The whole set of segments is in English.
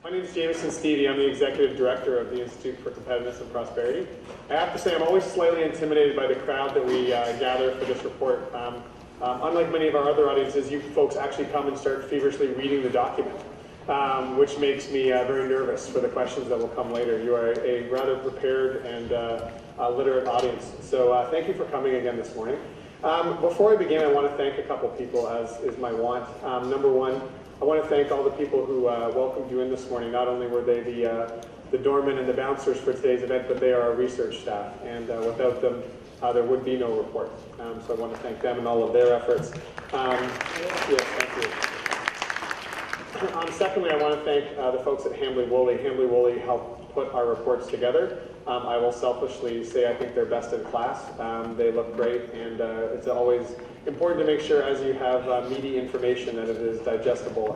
My name is Jamison Steeve. I'm the Executive Director of the Institute for Competitiveness and Prosperity. I have to say I'm always slightly intimidated by the crowd that we gather for this report. Unlike many of our other audiences, you folks actually come and start feverishly reading the document, which makes me very nervous for the questions that will come later. You are a rather prepared and literate audience, so thank you for coming again this morning. Before I begin, I want to thank a couple people, as is my wont. Number one, I want to thank all the people who welcomed you in this morning. Not only were they the doormen and the bouncers for today's event, but they are our research staff, and without them, there would be no report. So I want to thank them and all of their efforts. Yes, thank you. Secondly, I want to thank the folks at Hambly Woolley. Hambly Woolley helped put our reports together. I will selfishly say I think they're best in class. They look great, and it's always important to make sure as you have meaty information that it is digestible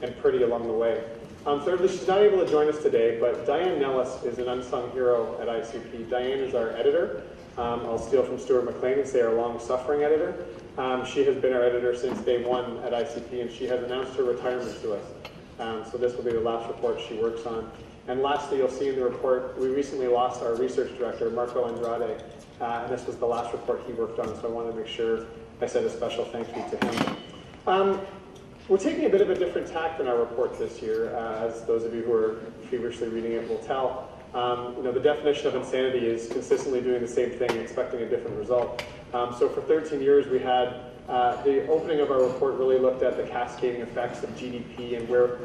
and pretty along the way. Thirdly, she's not able to join us today, but Diane Nellis is an unsung hero at ICP. Diane is our editor. I'll steal from Stuart McLean and say our long-suffering editor. She has been our editor since day one at ICP, and she has announced her retirement to us. So this will be the last report she works on. And lastly, you'll see in the report, we recently lost our research director, Marco Andrade, and this was the last report he worked on, so I wanted to make sure I said a special thank you to him. We're taking a bit of a different tack than our report this year, as those of you who are feverishly reading it will tell. The definition of insanity is consistently doing the same thing and expecting a different result. So for 13 years, we had the opening of our report really looked at the cascading effects of GDP and where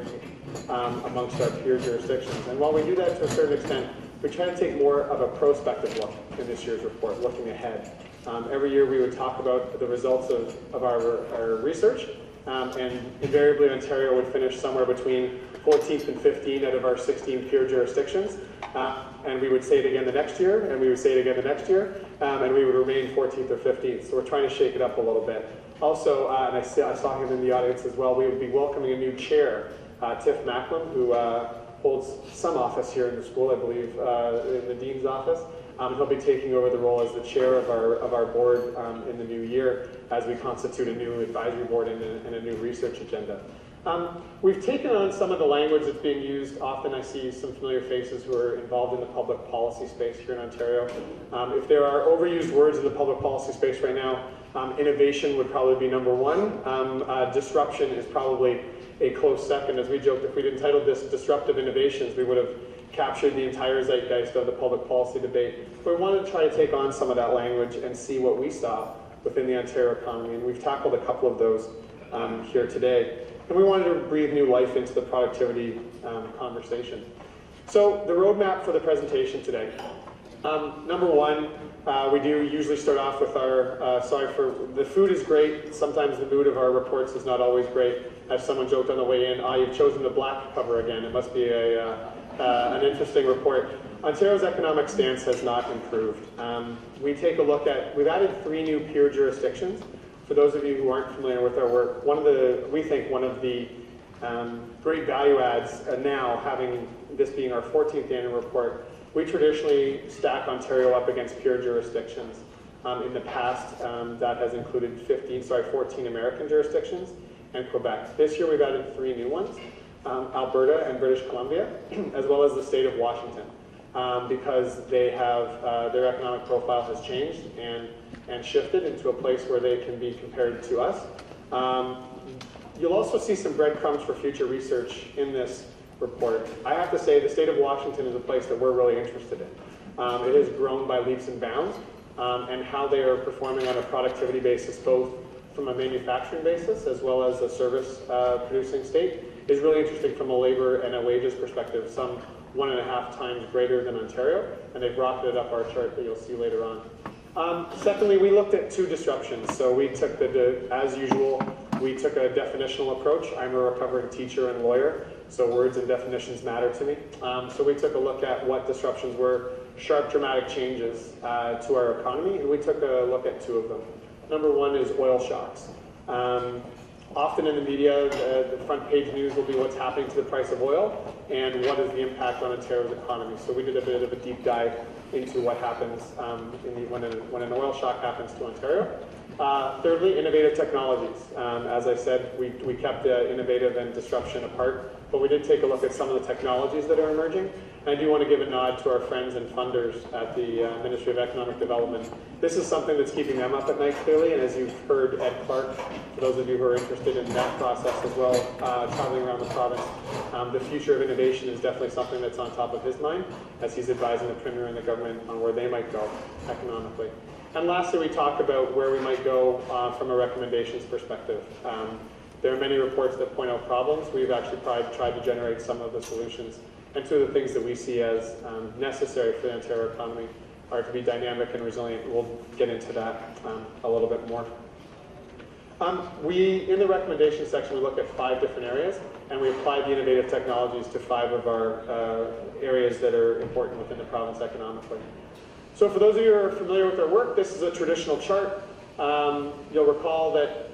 amongst our peer jurisdictions. And while we do that to a certain extent, we try to take more of a prospective look in this year's report, looking ahead. Every year we would talk about the results of our research, and invariably Ontario would finish somewhere between 14th and 15th out of our 16 peer jurisdictions. And we would say it again the next year, and we would say it again the next year, and we would remain 14th or 15th. So we're trying to shake it up a little bit. Also, and I saw him in the audience as well, we would be welcoming a new chair, Tiff Macklin, who holds some office here in the school, I believe, in the Dean's office. He'll be taking over the role as the chair of our board in the new year as we constitute a new advisory board and a new research agenda. We've taken on some of the language that's being used. Often I see some familiar faces who are involved in the public policy space here in Ontario. If there are overused words in the public policy space right now, innovation would probably be number one. Disruption is probably a close second. As we joked, if we'd entitled this Disruptive Innovations, we would have captured the entire zeitgeist of the public policy debate. But we wanted to try to take on some of that language and see what we saw within the Ontario economy, and we've tackled a couple of those here today. And we wanted to breathe new life into the productivity conversation. So the roadmap for the presentation today. Number one, we do usually start off with our, the food is great, sometimes the mood of our reports is not always great. As someone joked on the way in, you've chosen the black cover again, it must be an interesting report. Ontario's economic stance has not improved. We take a look at, we've added 3 new peer jurisdictions. For those of you who aren't familiar with our work, we think one of the great value adds now, having this being our 14th annual report, we traditionally stack Ontario up against peer jurisdictions. In the past, that has included 14 American jurisdictions and Quebec. This year we've added 3 new ones, Alberta and British Columbia, as well as the state of Washington, because they have, their economic profile has changed and shifted into a place where they can be compared to us. You'll also see some breadcrumbs for future research in this report. I have to say the state of Washington is a place that we're really interested in. It has grown by leaps and bounds, and how they are performing on a productivity basis, both from a manufacturing basis as well as a service producing state, is really interesting from a labor and a wages perspective, some 1.5 times greater than Ontario, and they've rocketed up our chart that you'll see later on. Secondly, we looked at 2 disruptions. So we took as usual, we took a definitional approach. I'm a recovering teacher and lawyer, so words and definitions matter to me. So we took a look at what disruptions were sharp, dramatic changes to our economy, and we took a look at 2 of them. Number one is oil shocks. Often in the media, the front page news will be what's happening to the price of oil and what is the impact on Ontario's economy. So we did a bit of a deep dive into what happens when an oil shock happens to Ontario. Thirdly, innovative technologies. As I said, we kept innovative and disruption apart. but we did take a look at some of the technologies that are emerging. And I do want to give a nod to our friends and funders at the Ministry of Economic Development. This is something that's keeping them up at night, clearly, and as you've heard Ed Clark, for those of you who are interested in that process as well, traveling around the province, the future of innovation is definitely something that's on top of his mind as he's advising the Premier and the government on where they might go economically. And lastly, we talk about where we might go from a recommendations perspective. There are many reports that point out problems. We've actually tried to generate some of the solutions. And two of the things that we see as necessary for the Ontario economy are to be dynamic and resilient. We'll get into that a little bit more. In the recommendation section, we look at 5 different areas, and we apply the innovative technologies to 5 of our areas that are important within the province economically. So for those of you who are familiar with our work, this is a traditional chart. You'll recall that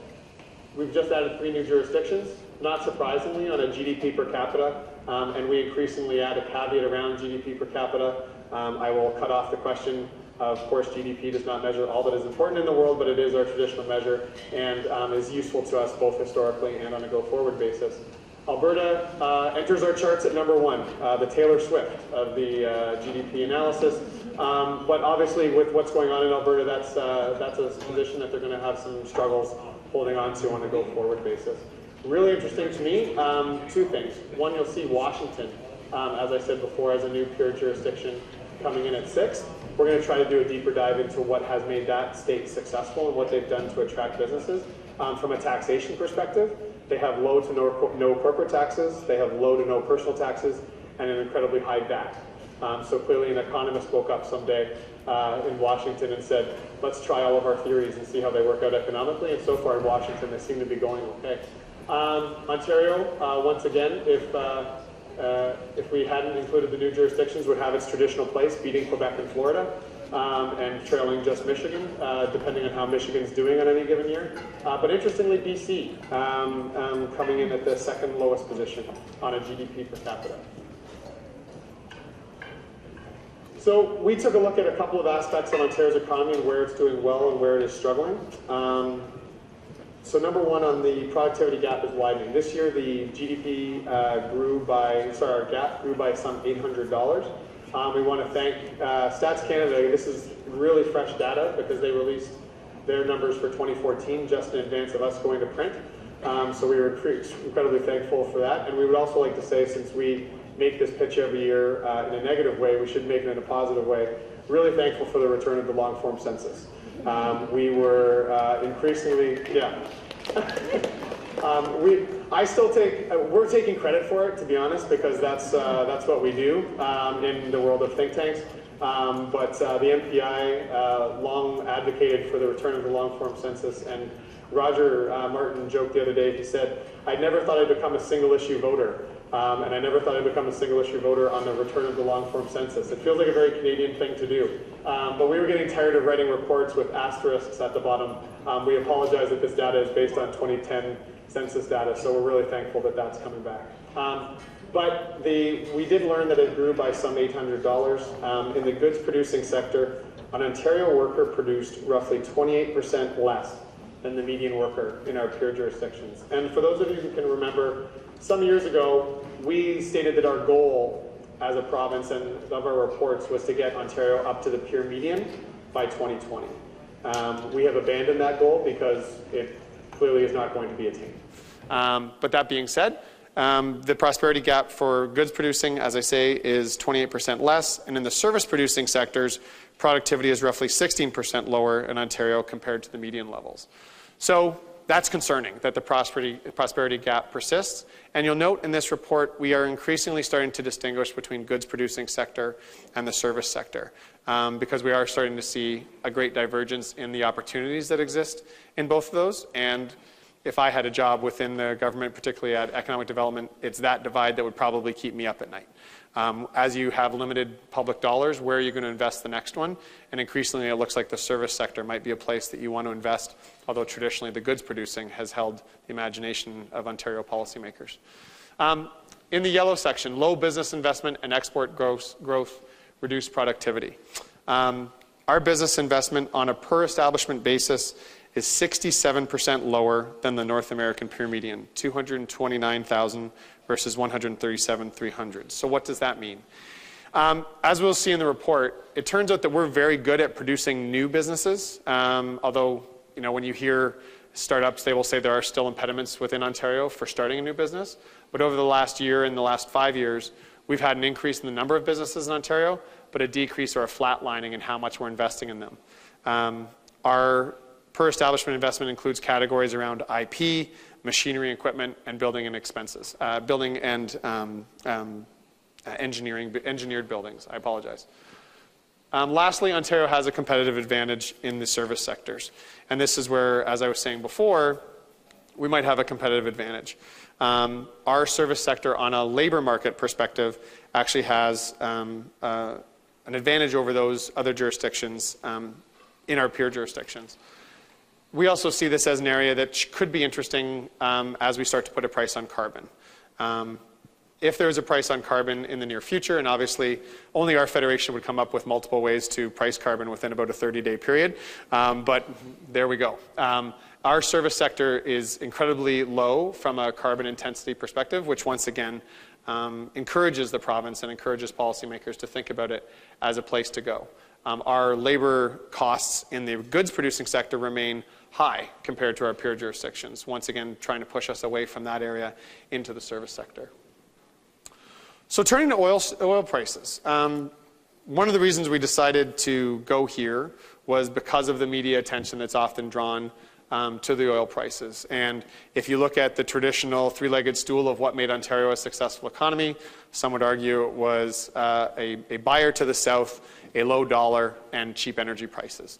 we've just added 3 new jurisdictions, not surprisingly, on a GDP per capita, and we increasingly add a caveat around GDP per capita. I will cut off the question. Of course, GDP does not measure all that is important in the world, but it is our traditional measure and is useful to us both historically and on a go-forward basis. Alberta enters our charts at number 1, the Taylor Swift of the GDP analysis. But obviously, with what's going on in Alberta, that's a position that they're going to have some struggles holding on to on a go-forward basis. Really interesting to me, 2 things. One, you'll see Washington, as I said before, as a new pure jurisdiction coming in at 6th. We're going to try to do a deeper dive into what has made that state successful and what they've done to attract businesses. From a taxation perspective, they have low to no corporate taxes, they have low to no personal taxes, and an incredibly high VAT. So clearly an economist woke up someday in Washington and said, let's try all of our theories and see how they work out economically, and so far in Washington they seem to be going okay. Ontario, once again, if we hadn't included the new jurisdictions, would have its traditional place, beating Quebec and Florida, and trailing just Michigan, depending on how Michigan's doing on any given year. But interestingly, BC coming in at the 2nd lowest position on a GDP per capita. So we took a look at a couple of aspects of Ontario's economy and where it's doing well and where it is struggling. So number 1 on the productivity gap is widening. This year the GDP gap grew by some $800. We want to thank Stats Canada. This is really fresh data because they released their numbers for 2014 just in advance of us going to print. So we were incredibly thankful for that. And we would also like to say, since we make this pitch every year in a negative way, we should make it in a positive way. Really thankful for the return of the long-form census. We were increasingly, we're taking credit for it, to be honest, because that's what we do in the world of think tanks. But the MPI long advocated for the return of the long-form census, and Roger Martin joked the other day. He said, "I never thought I'd become a single-issue voter." And I never thought I'd become a single-issue voter on the return of the long-form census. It feels like a very Canadian thing to do. But we were getting tired of writing reports with asterisks at the bottom. We apologize that this data is based on 2010 census data, so we're really thankful that that's coming back. But we did learn that it grew by some $800. In the goods-producing sector, an Ontario worker produced roughly 28% less than the median worker in our peer jurisdictions. And for those of you who can remember, some years ago, we stated that our goal as a province and of our reports was to get Ontario up to the peer median by 2020. We have abandoned that goal because it clearly is not going to be attained. But that being said, the prosperity gap for goods producing, as I say, is 28% less, and in the service producing sectors, productivity is roughly 16% lower in Ontario compared to the median levels. So that's concerning that the prosperity gap persists. And you'll note in this report, we are increasingly starting to distinguish between goods producing sector and the service sector, because we are starting to see a great divergence in the opportunities that exist in both of those. And if I had a job within the government, particularly at economic development, it's that divide that would probably keep me up at night. As you have limited public dollars, where are you going to invest the next one? And increasingly, it looks like the service sector might be a place that you want to invest, although traditionally the goods producing has held the imagination of Ontario policymakers. In the yellow section, low business investment and export growth reduce productivity. Our business investment on a per establishment basis is 67% lower than the North American peer median, $229,000 versus 137,300. So what does that mean? As we'll see in the report, it turns out that we're very good at producing new businesses, although when you hear startups, they will say there are still impediments within Ontario for starting a new business. But over the last year and the last 5 years, we've had an increase in the number of businesses in Ontario, but a decrease or a flatlining in how much we're investing in them. Our per establishment investment includes categories around IP, machinery and equipment, and building and expenses. Building and engineered buildings. I apologize. Lastly, Ontario has a competitive advantage in the service sectors. And this is where, as I was saying before, we might have a competitive advantage. Our service sector on a labor market perspective actually has an advantage over those other jurisdictions in our peer jurisdictions. We also see this as an area that could be interesting as we start to put a price on carbon. If there's a price on carbon in the near future, and obviously only our federation would come up with multiple ways to price carbon within about a 30-day period, but there we go. Our service sector is incredibly low from a carbon intensity perspective, which once again encourages the province and encourages policymakers to think about it as a place to go. Our labor costs in the goods producing sector remain high compared to our peer jurisdictions, once again trying to push us away from that area into the service sector. So turning to oil prices, one of the reasons we decided to go here was because of the media attention that's often drawn to the oil prices. And if you look at the traditional three-legged stool of what made Ontario a successful economy, some would argue it was a buyer to the south, a low dollar, and cheap energy prices.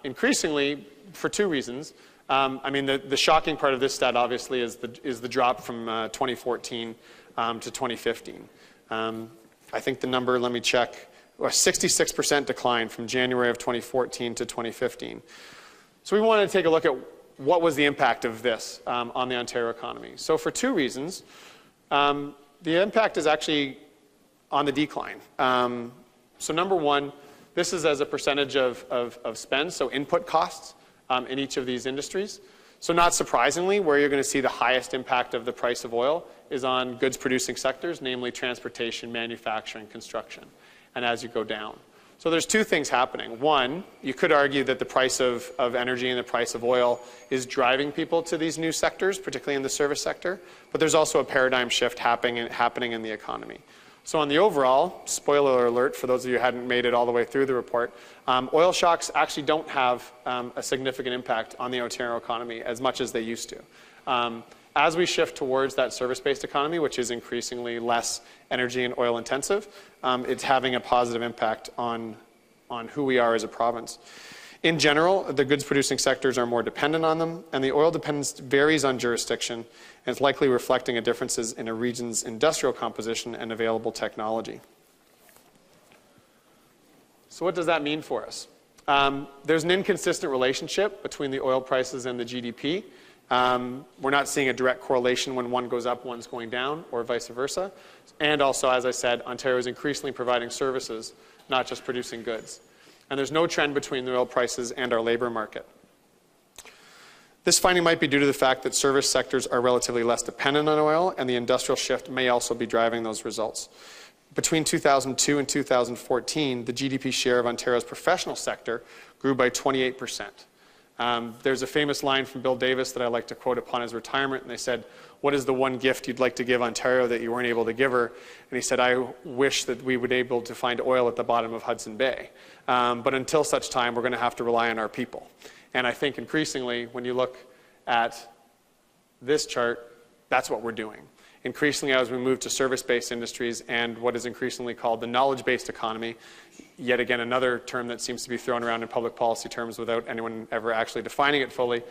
Increasingly, for two reasons. The shocking part of this stat, obviously, is the drop from 2014 to 2015. I think the number, let me check, a 66% decline from January of 2014 to 2015. So we wanted to take a look at what was the impact of this on the Ontario economy. So for two reasons, the impact is actually on the decline. So number one, this is as a percentage of spend, so input costs in each of these industries. So not surprisingly, where you're going to see the highest impact of the price of oil is on goods producing sectors, namely transportation, manufacturing, construction, and as you go down. So there's two things happening. One, you could argue that the price of energy and the price of oil is driving people to these new sectors, particularly in the service sector, but there's also a paradigm shift happening in the economy. So on the overall, spoiler alert for those of you who hadn't made it all the way through the report, oil shocks actually don't have a significant impact on the Ontario economy as much as they used to. As we shift towards that service-based economy, which is increasingly less energy and oil intensive, it's having a positive impact on who we are as a province. In general, the goods producing sectors are more dependent on them, and the oil dependence varies on jurisdiction, and it's likely reflecting differences in a region's industrial composition and available technology. So what does that mean for us? There's an inconsistent relationship between the oil prices and the GDP. We're not seeing a direct correlation when one goes up, one's going down, or vice versa. And also, as I said, Ontario is increasingly providing services, not just producing goods. And there's no trend between the oil prices and our labor market. This finding might be due to the fact that service sectors are relatively less dependent on oil, and the industrial shift may also be driving those results. Between 2002 and 2014, the GDP share of Ontario's professional sector grew by 28%. There's a famous line from Bill Davis that I like to quote upon his retirement, and they said, "What is the one gift you'd like to give Ontario that you weren't able to give her?" And he said, "I wish that we would be able to find oil at the bottom of Hudson Bay. But until such time, we're going to have to rely on our people." And I think increasingly, when you look at this chart, that's what we're doing. Increasingly, as we move to service-based industries and what is increasingly called the knowledge-based economy, yet again another term that seems to be thrown around in public policy terms without anyone ever actually defining it fully,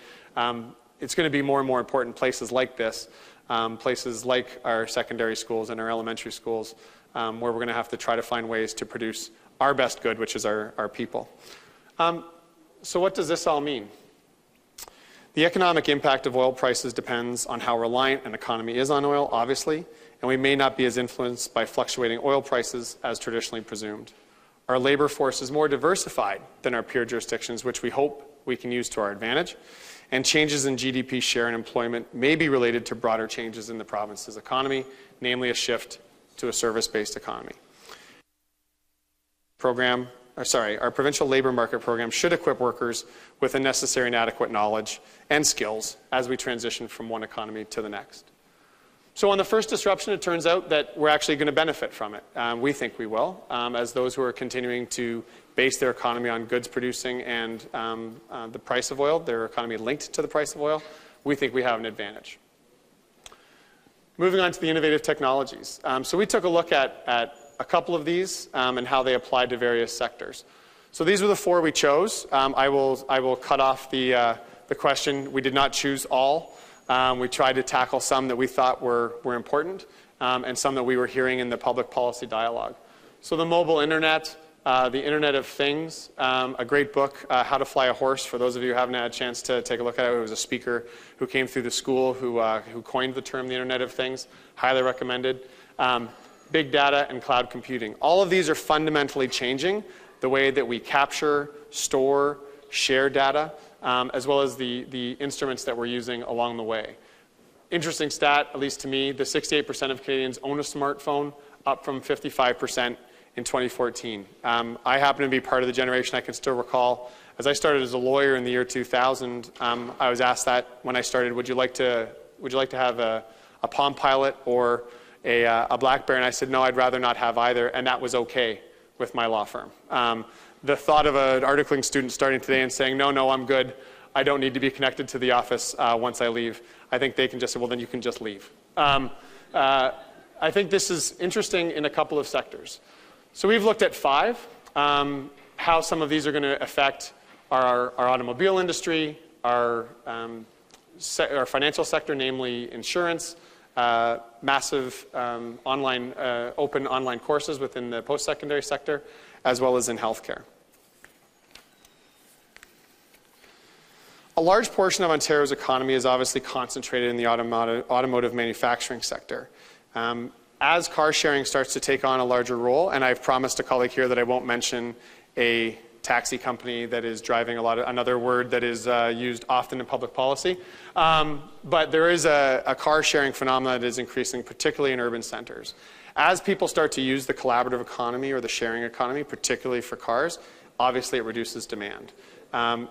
it's going to be more and more important places like this, places like our secondary schools and our elementary schools, where we're going to have to try to find ways to produce our best good, which is our people. So what does this all mean? The economic impact of oil prices depends on how reliant an economy is on oil, obviously, and we may not be as influenced by fluctuating oil prices as traditionally presumed. Our labor force is more diversified than our peer jurisdictions, which we hope we can use to our advantage. and changes in GDP share and employment may be related to broader changes in the province's economy, namely a shift to a service-based economy. Our provincial labor market program should equip workers with the necessary and adequate knowledge and skills as we transition from one economy to the next. So on the first disruption, it turns out that we're actually going to benefit from it. We think we will, as those who are continuing to base their economy on goods producing and the price of oil, their economy linked to the price of oil, we think we have an advantage. Moving on to the innovative technologies. So we took a look at a couple of these and how they applied to various sectors. So these were the 4 we chose. I will cut off the question. We did not choose all. We tried to tackle some that we thought were important and some that we were hearing in the public policy dialogue. So the mobile internet, the Internet of Things, a great book, How to Fly a Horse, for those of you who haven't had a chance to take a look at it. It was a speaker who came through the school who coined the term the Internet of Things. Highly recommended. Big data and cloud computing. All of these are fundamentally changing the way that we capture, store, share data, as well as the instruments that we're using along the way. Interesting stat, at least to me, the 68% of Canadians own a smartphone, up from 55% in 2014. I happen to be part of the generation. I can still recall, as I started as a lawyer in the year 2000, I was asked that when I started, would you like to have a Palm Pilot or a BlackBerry? And I said, no, I'd rather not have either, and that was okay with my law firm. The thought of an articling student starting today and saying, no, I'm good, I don't need to be connected to the office once I leave, I think they can just say, well, then you can just leave. I think this is interesting in a couple of sectors. So we've looked at 5, how some of these are going to affect our automobile industry, our financial sector, namely insurance, massive open online courses within the post-secondary sector, as well as in healthcare. A large portion of Ontario's economy is obviously concentrated in the automotive manufacturing sector. As car sharing starts to take on a larger role, and I've promised a colleague here that I won't mention a taxi company that is driving another word that is used often in public policy. But there is a car sharing phenomenon that is increasing, particularly in urban centers. As people start to use the collaborative economy or the sharing economy, particularly for cars, obviously it reduces demand.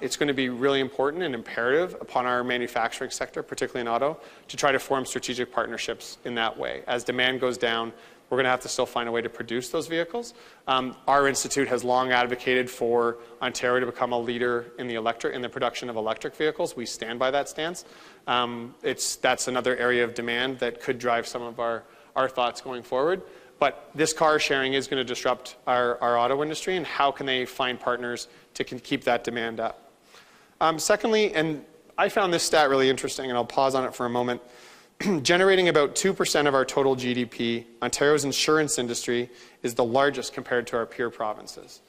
It's going to be really important and imperative upon our manufacturing sector, particularly in auto, to try to form strategic partnerships in that way. As demand goes down, we're going to have to still find a way to produce those vehicles. Our institute has long advocated for Ontario to become a leader in the production of electric vehicles. We stand by that stance. That's another area of demand that could drive some of our thoughts going forward. But this car sharing is going to disrupt our auto industry, and how can they find partners to keep that demand up? Secondly, and I found this stat really interesting, and I'll pause on it for a moment. Generating about 2% of our total GDP, Ontario's insurance industry is the largest compared to our peer provinces.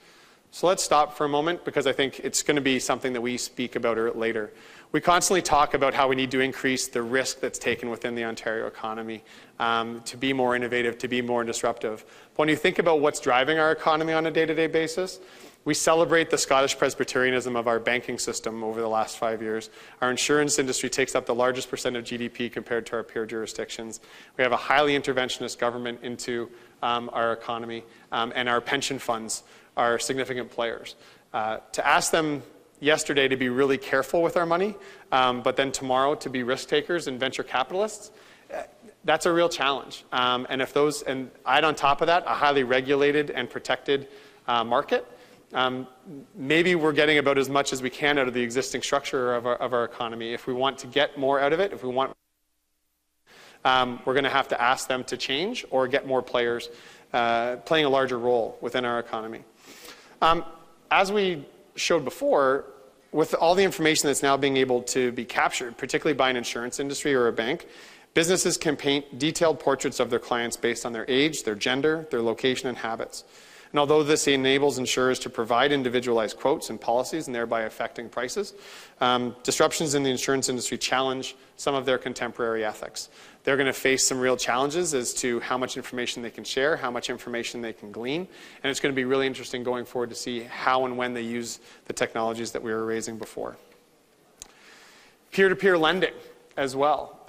So let's stop for a moment, because I think it's going to be something that we speak about later. We constantly talk about how we need to increase the risk that's taken within the Ontario economy to be more innovative, to be more disruptive. But when you think about what's driving our economy on a day-to-day basis, we celebrate the Scottish Presbyterianism of our banking system over the last 5 years. Our insurance industry takes up the largest percent of GDP compared to our peer jurisdictions. We have a highly interventionist government into our economy, and our pension funds are significant players. To ask them yesterday to be really careful with our money, but then tomorrow to be risk takers and venture capitalists, that's a real challenge. And add on top of that a highly regulated and protected market, maybe we're getting about as much as we can out of the existing structure of our economy. If we want to get more out of it, we're going to have to ask them to change or get more players playing a larger role within our economy. As we showed before, with all the information that's now being able to be captured, particularly by an insurance industry or a bank, businesses can paint detailed portraits of their clients based on their age, their gender, their location, and habits. And although this enables insurers to provide individualized quotes and policies and thereby affecting prices, disruptions in the insurance industry challenge some of their contemporary ethics. They're going to face some real challenges as to how much information they can share, how much information they can glean, and it's going to be really interesting going forward to see how and when they use the technologies that we were raising before. Peer-to-peer lending as well.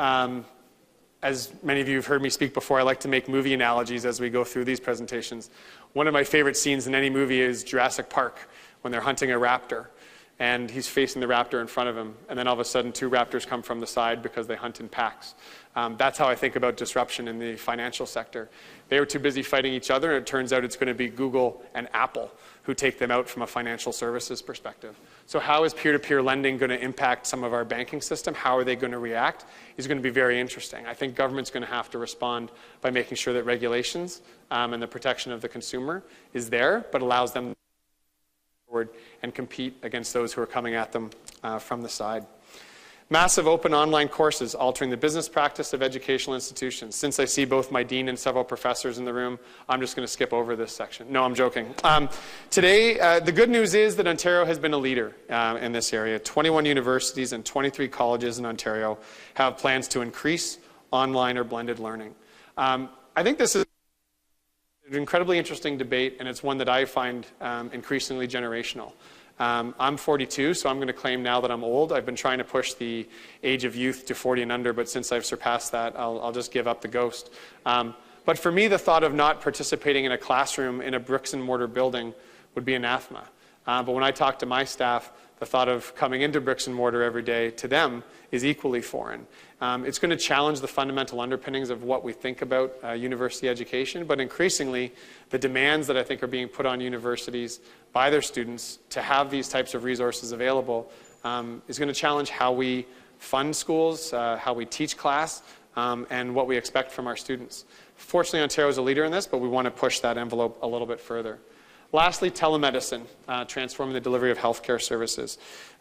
As many of you have heard me speak before, I like to make movie analogies as we go through these presentations. One of my favorite scenes in any movie is Jurassic Park, when they're hunting a raptor, and he's facing the raptor in front of him, and then all of a sudden 2 raptors come from the side because they hunt in packs. That's how I think about disruption in the financial sector. They were too busy fighting each other, and it turns out it's going to be Google and Apple who take them out from a financial services perspective. So how is peer-to-peer lending going to impact some of our banking system? How are they going to react? Is going to be very interesting. I think government's going to have to respond by making sure that regulations and the protection of the consumer is there, but allows them to move forward and compete against those who are coming at them from the side. Massive open online courses altering the business practice of educational institutions. Since I see both my dean and several professors in the room, I'm just going to skip over this section. No, I'm joking. Today, the good news is that Ontario has been a leader in this area. 21 universities and 23 colleges in Ontario have plans to increase online or blended learning. I think this is an incredibly interesting debate, and it's one that I find increasingly generational. I'm 42, so I'm going to claim now that I'm old. I've been trying to push the age of youth to 40 and under, but since I've surpassed that, I'll just give up the ghost. But for me, the thought of not participating in a classroom in a bricks and mortar building would be anathema. But when I talk to my staff, the thought of coming into bricks and mortar every day to them is equally foreign. It's going to challenge the fundamental underpinnings of what we think about university education, but increasingly the demands that I think are being put on universities by their students to have these types of resources available is going to challenge how we fund schools, how we teach class, and what we expect from our students. Fortunately, Ontario is a leader in this, but we want to push that envelope a little bit further. Lastly, telemedicine, transforming the delivery of healthcare services.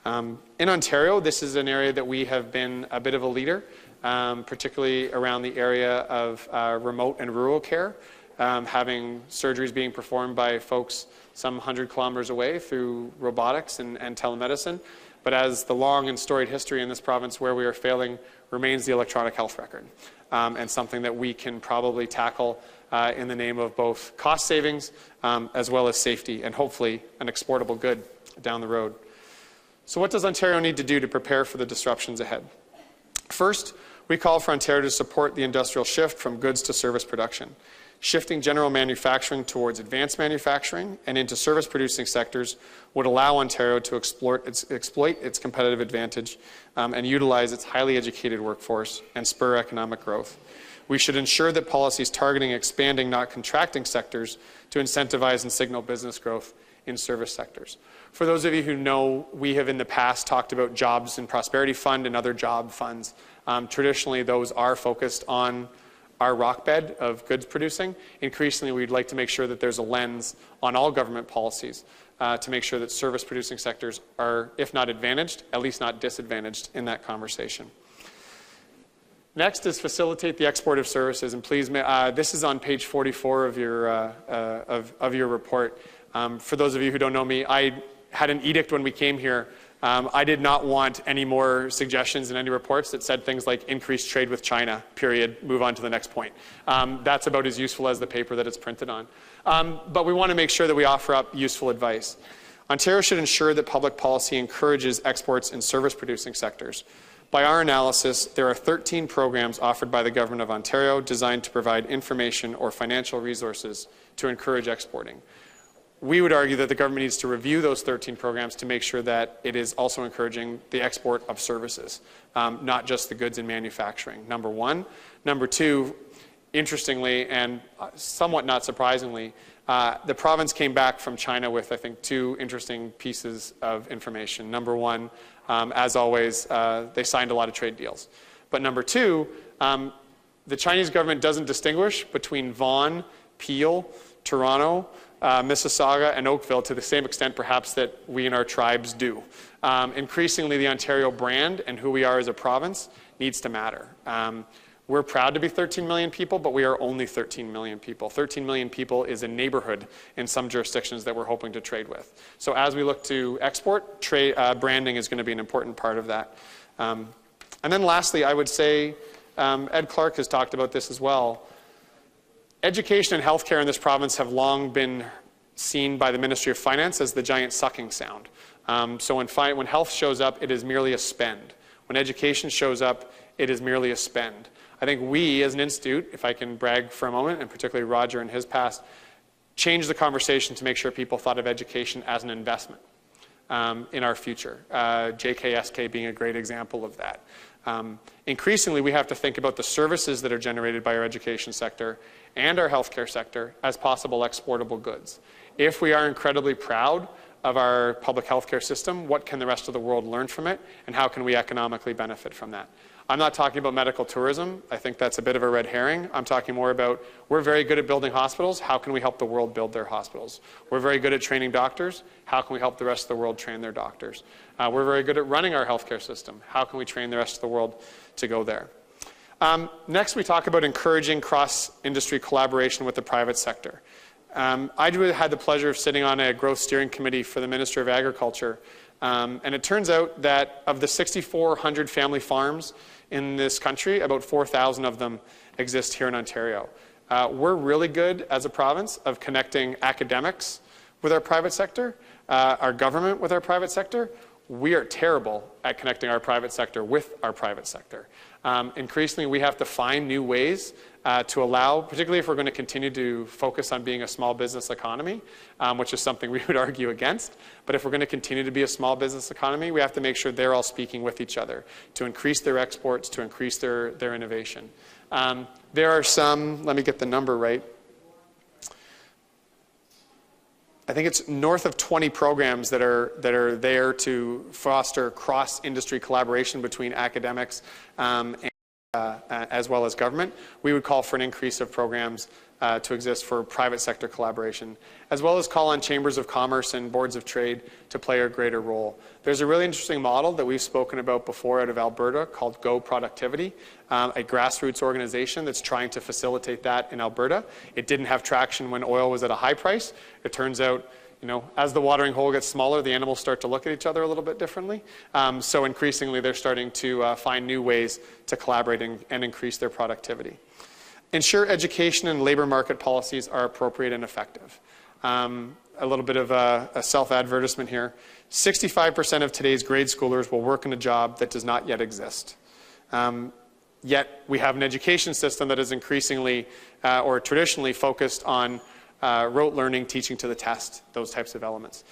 In Ontario, this is an area that we have been a bit of a leader, particularly around the area of remote and rural care, having surgeries being performed by folks some 100 kilometers away through robotics and telemedicine. But as the long and storied history in this province where we are failing remains the electronic health record, and something that we can probably tackle in the name of both cost savings as well as safety and hopefully an exportable good down the road. So what does Ontario need to do to prepare for the disruptions ahead? First, we call for Ontario to support the industrial shift from goods to service production. Shifting general manufacturing towards advanced manufacturing and into service-producing sectors would allow Ontario to exploit its competitive advantage and utilize its highly educated workforce and spur economic growth. We should ensure that policies targeting expanding, not contracting sectors to incentivize and signal business growth in service sectors. For those of you who know, we have in the past talked about Jobs and Prosperity Fund and other job funds. Traditionally, those are focused on our rock bed of goods producing. Increasingly, we'd like to make sure that there's a lens on all government policies to make sure that service producing sectors are, if not advantaged, at least not disadvantaged in that conversation. Next is facilitate the export of services, and please, this is on page 44 of your report. For those of you who don't know me, I had an edict when we came here. I did not want any more suggestions in any reports that said things like increased trade with China, period, move on to the next point. That's about as useful as the paper that it's printed on. But we want to make sure that we offer up useful advice. Ontario should ensure that public policy encourages exports in service-producing sectors. By our analysis, there are 13 programs offered by the Government of Ontario designed to provide information or financial resources to encourage exporting. We would argue that the government needs to review those 13 programs to make sure that it is also encouraging the export of services, not just the goods in manufacturing, number one. Number two, interestingly and somewhat not surprisingly, the province came back from China with, I think, 2 interesting pieces of information. Number one, as always, they signed a lot of trade deals. But number two, the Chinese government doesn't distinguish between Vaughan, Peel, Toronto, Mississauga, and Oakville to the same extent, perhaps, that we and our tribes do. Increasingly, the Ontario brand and who we are as a province needs to matter. We're proud to be 13 million people, but we are only 13 million people. 13 million people is a neighborhood in some jurisdictions that we're hoping to trade with. So as we look to export, branding is going to be an important part of that. And then lastly, I would say, Ed Clark has talked about this as well. Education and healthcare in this province have long been seen by the Ministry of Finance as the giant sucking sound. So when health shows up, it is merely a spend. When education shows up, it is merely a spend. I think we, as an institute, if I can brag for a moment, and particularly Roger and his past, changed the conversation to make sure people thought of education as an investment in our future. JKSK being a great example of that. Increasingly, we have to think about the services that are generated by our education sector and our healthcare sector as possible exportable goods. If we are incredibly proud of our public healthcare system, what can the rest of the world learn from it, and how can we economically benefit from that? I'm not talking about medical tourism. I think that's a bit of a red herring. I'm talking more about, we're very good at building hospitals. How can we help the world build their hospitals? We're very good at training doctors. How can we help the rest of the world train their doctors? We're very good at running our healthcare system. How can we train the rest of the world to go there? Next, we talk about encouraging cross-industry collaboration with the private sector. I had the pleasure of sitting on a growth steering committee for the Minister of Agriculture. And it turns out that of the 6,400 family farms in this country, about 4,000 of them exist here in Ontario. We're really good as a province of connecting academics with our private sector, our government with our private sector. We are terrible at connecting our private sector with our private sector. Increasingly, we have to find new ways to allow, particularly if we're going to continue to focus on being a small business economy, which is something we would argue against. But if we're going to continue to be a small business economy, we have to make sure they're all speaking with each other to increase their exports, to increase their innovation. There are some, let me get the number right, I think it's north of 20 programs that are there to foster cross-industry collaboration between academics as well as government. We would call for an increase of programs to exist for private sector collaboration, as well as call on chambers of commerce and boards of trade to play a greater role. There's a really interesting model that we've spoken about before out of Alberta called Go Productivity, a grassroots organization that's trying to facilitate that in Alberta. It didn't have traction when oil was at a high price. It turns out, as the watering hole gets smaller, the animals start to look at each other a little bit differently. So increasingly, they're starting to find new ways to collaborate and increase their productivity. Ensure education and labor market policies are appropriate and effective. A little bit of a self-advertisement here. 65% of today's grade schoolers will work in a job that does not yet exist. Yet we have an education system that is increasingly or traditionally focused on rote learning, teaching to the test, those types of elements.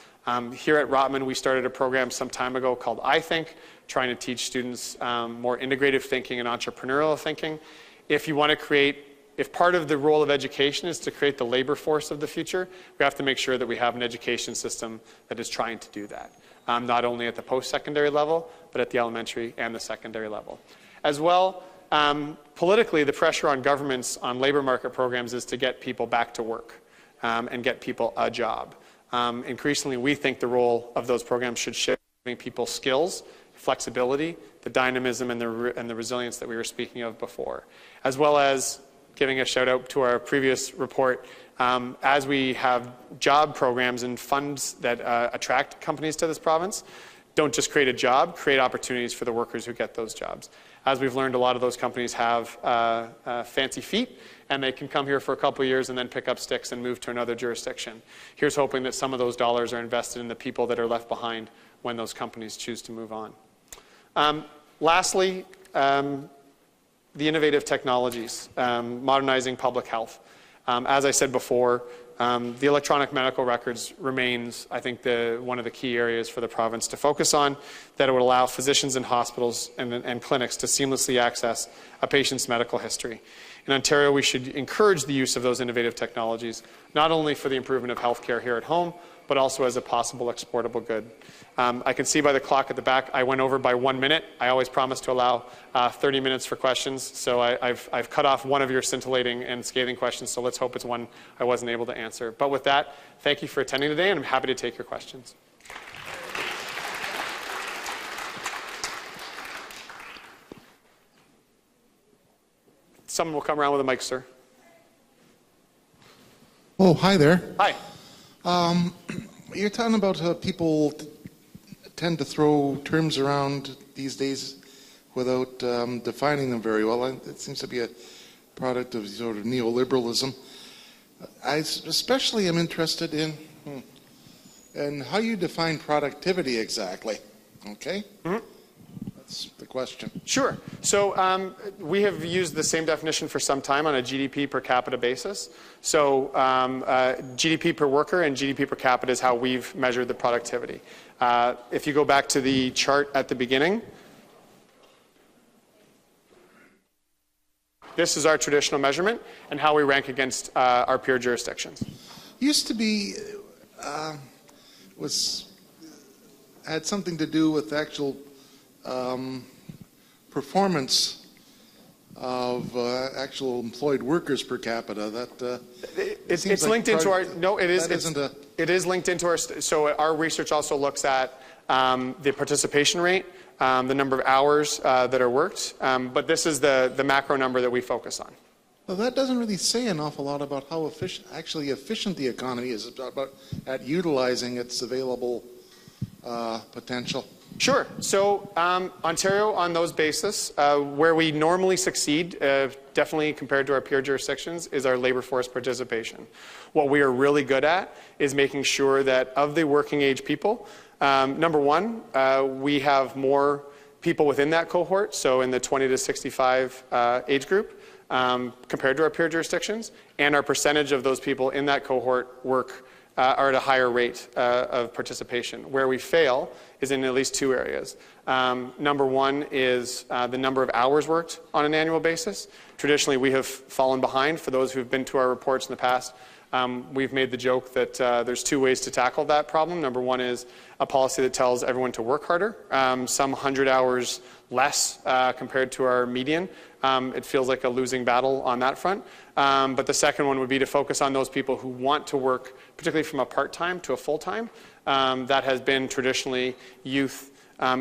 Here at Rotman, we started a program some time ago called I Think, trying to teach students more integrative thinking and entrepreneurial thinking. If part of the role of education is to create the labor force of the future, we have to make sure that we have an education system that is trying to do that, not only at the post-secondary level, but at the elementary and the secondary level. As well, politically, the pressure on governments on labor market programs is to get people back to work and get people a job. Increasingly, we think the role of those programs should shift, giving people skills, flexibility, the dynamism, and the resilience that we were speaking of before, as well as giving a shout out to our previous report, as we have job programs and funds that attract companies to this province, don't just create a job, create opportunities for the workers who get those jobs. As we've learned, a lot of those companies have fancy feet, and they can come here for a couple of years and then pick up sticks and move to another jurisdiction. Here's hoping that some of those dollars are invested in the people that are left behind when those companies choose to move on. Lastly, the innovative technologies, modernizing public health. As I said before, the electronic medical records remains, I think, one of the key areas for the province to focus on, that it would allow physicians and hospitals and clinics to seamlessly access a patient's medical history. In Ontario, we should encourage the use of those innovative technologies, not only for the improvement of healthcare here at home, but also as a possible exportable good. I can see by the clock at the back, I went over by 1 minute. I always promise to allow 30 minutes for questions, so I've cut off one of your scintillating and scathing questions, so let's hope it's one I wasn't able to answer. But with that, thank you for attending today, and I'm happy to take your questions. Someone will come around with a mic, sir. Oh, hi there. Hi. You're talking about how people tend to throw terms around these days without defining them very well. It seems to be a product of sort of neoliberalism. I especially am interested in how you define productivity exactly. Okay? Mm-hmm. That's the question. Sure. So we have used the same definition for some time on a GDP per capita basis. So GDP per worker and GDP per capita is how we've measured the productivity. If you go back to the chart at the beginning, this is our traditional measurement and how we rank against our peer jurisdictions. Used to be, had something to do with actual performance of actual employed workers per capita. That it's linked into our it is linked into our. So our research also looks at the participation rate, the number of hours that are worked, but this is the macro number that we focus on. Well, that doesn't really say an awful lot about how efficient the economy is at utilizing its available potential. Sure. So Ontario, on those basis, where we normally succeed, definitely compared to our peer jurisdictions, is our labor force participation. What we are really good at is making sure that of the working age people, number one, we have more people within that cohort, so in the 20 to 65 age group, compared to our peer jurisdictions, and our percentage of those people in that cohort are at a higher rate of participation. Where we fail is in at least two areas. Number one is the number of hours worked on an annual basis. Traditionally, we have fallen behind. For those who've been to our reports in the past, we've made the joke that there's two ways to tackle that problem. Number one is a policy that tells everyone to work harder, some 100 hours less compared to our median. It feels like a losing battle on that front. But the second one would be to focus on those people who want to work, particularly from a part-time to a full-time. That has been traditionally youth,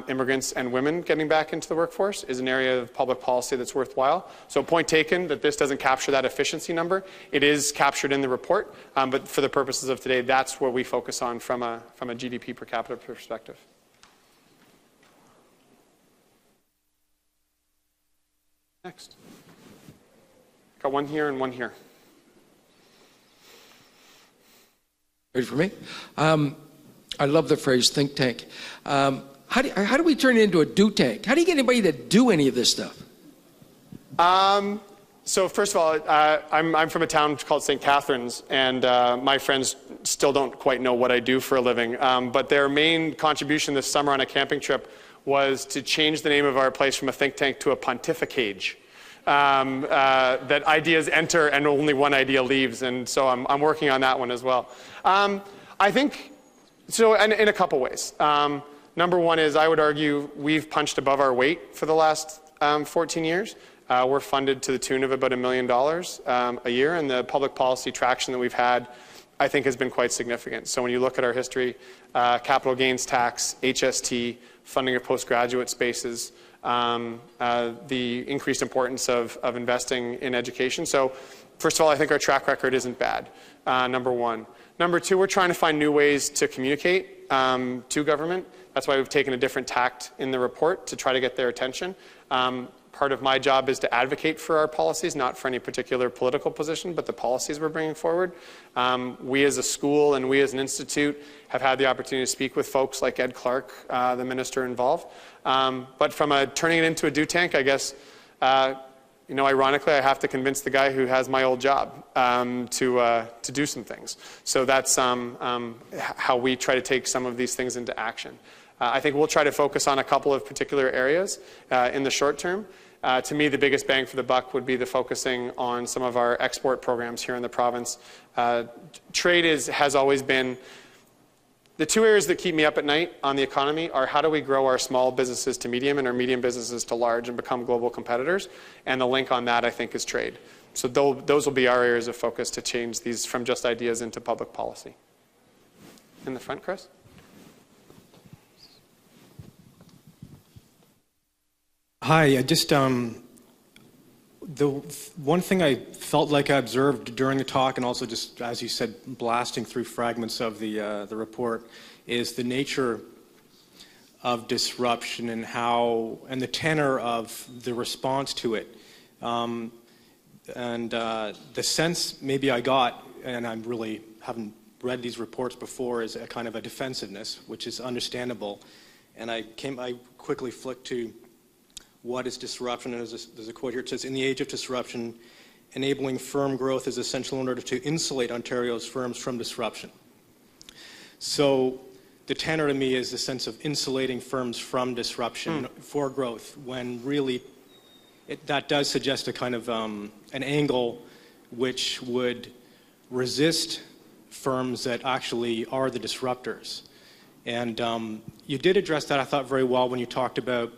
immigrants, and women getting back into the workforce is an area of public policy that's worthwhile. So point taken that this doesn't capture that efficiency number. It is captured in the report, but for the purposes of today, that's what we focus on from a GDP per capita perspective. Next. Got one here and one here. Ready for me? I love the phrase think tank. How do we turn it into a do tank? How do you get anybody to do any of this stuff? So first of all, I'm from a town called St. Catharines, and my friends still don't quite know what I do for a living. But their main contribution this summer on a camping trip was to change the name of our place from a think tank to a pontificage. That ideas enter and only one idea leaves, and so I'm working on that one as well. I think, so in a couple ways. Number one is I would argue we've punched above our weight for the last 14 years. We're funded to the tune of about $1 million a year, and the public policy traction that we've had, I think, has been quite significant. So when you look at our history, capital gains tax, HST, funding of postgraduate spaces, the increased importance of investing in education. So first of all, I think our track record isn't bad, number one. Number two, we're trying to find new ways to communicate to government. That's why we've taken a different tact in the report to try to get their attention. Part of my job is to advocate for our policies, not for any particular political position, but the policies we're bringing forward. We as a school and we as an institute have had the opportunity to speak with folks like Ed Clark, the minister involved. But from turning it into a do tank, I guess, ironically, I have to convince the guy who has my old job to do some things. So that's how we try to take some of these things into action. I think we'll try to focus on a couple of particular areas in the short term. To me, the biggest bang for the buck would be the focusing on some of our export programs here in the province. Trade has always been, the two areas that keep me up at night on the economy are how do we grow our small businesses to medium and our medium businesses to large and become global competitors, and the link on that, I think, is trade. So those will be our areas of focus to change these from just ideas into public policy. In the front, Chris? Hi, the one thing I felt like I observed during the talk, and also just, as you said, blasting through fragments of the report, is the nature of disruption and the tenor of the response to it. The sense maybe I got, and I really haven't read these reports before, is a kind of a defensiveness, which is understandable. And I quickly flicked to what is disruption. And there's a quote here. It says, "In the age of disruption, enabling firm growth is essential in order to insulate Ontario's firms from disruption." So the tenor to me is the sense of insulating firms from disruption for growth, when really that does suggest a kind of an angle which would resist firms that actually are the disruptors. And you did address that, I thought, very well when you talked about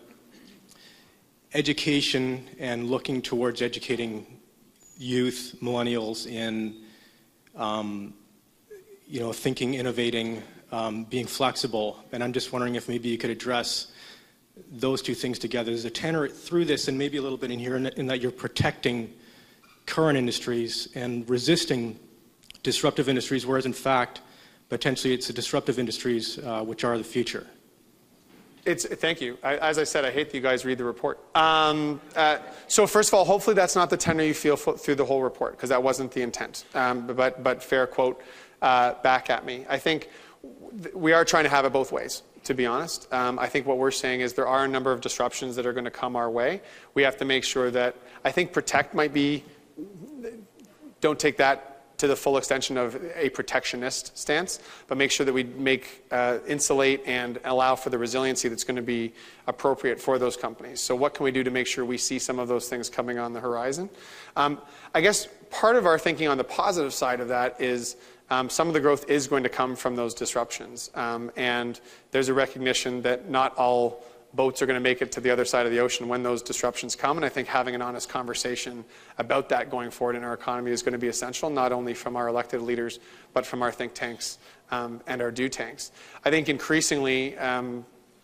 education and looking towards educating youth, millennials in thinking, innovating, being flexible. And I'm just wondering if maybe you could address those two things together. There's a tenor through this, and maybe a little bit in here, in that you're protecting current industries and resisting disruptive industries, whereas in fact, potentially it's the disruptive industries which are the future. Thank you. As I said, I hate that you guys read the report. So first of all, hopefully that's not the tenor you feel through the whole report, because that wasn't the intent. But fair quote back at me. I think we are trying to have it both ways, to be honest. I think what we're saying is there are a number of disruptions that are going to come our way. We have to make sure that, I think protect might be, don't take that to the full extension of a protectionist stance, but make sure that we insulate and allow for the resiliency that's going to be appropriate for those companies. So what can we do to make sure we see some of those things coming on the horizon? I guess part of our thinking on the positive side of that is some of the growth is going to come from those disruptions. And there's a recognition that not all boats are going to make it to the other side of the ocean when those disruptions come. And I think having an honest conversation about that going forward in our economy is going to be essential, not only from our elected leaders, but from our think tanks and our do tanks. I think increasingly, I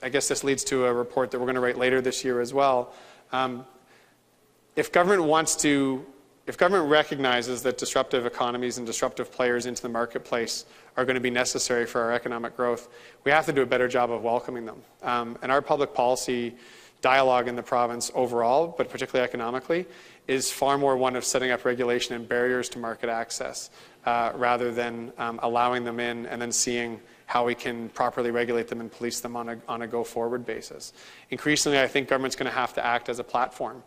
guess this leads to a report that we're going to write later this year as well. If government recognizes that disruptive economies and disruptive players into the marketplace are going to be necessary for our economic growth, we have to do a better job of welcoming them. And our public policy dialogue in the province overall, but particularly economically, is far more one of setting up regulation and barriers to market access rather than allowing them in and then seeing how we can properly regulate them and police them on a go-forward basis. Increasingly, I think government's going to have to act as a platform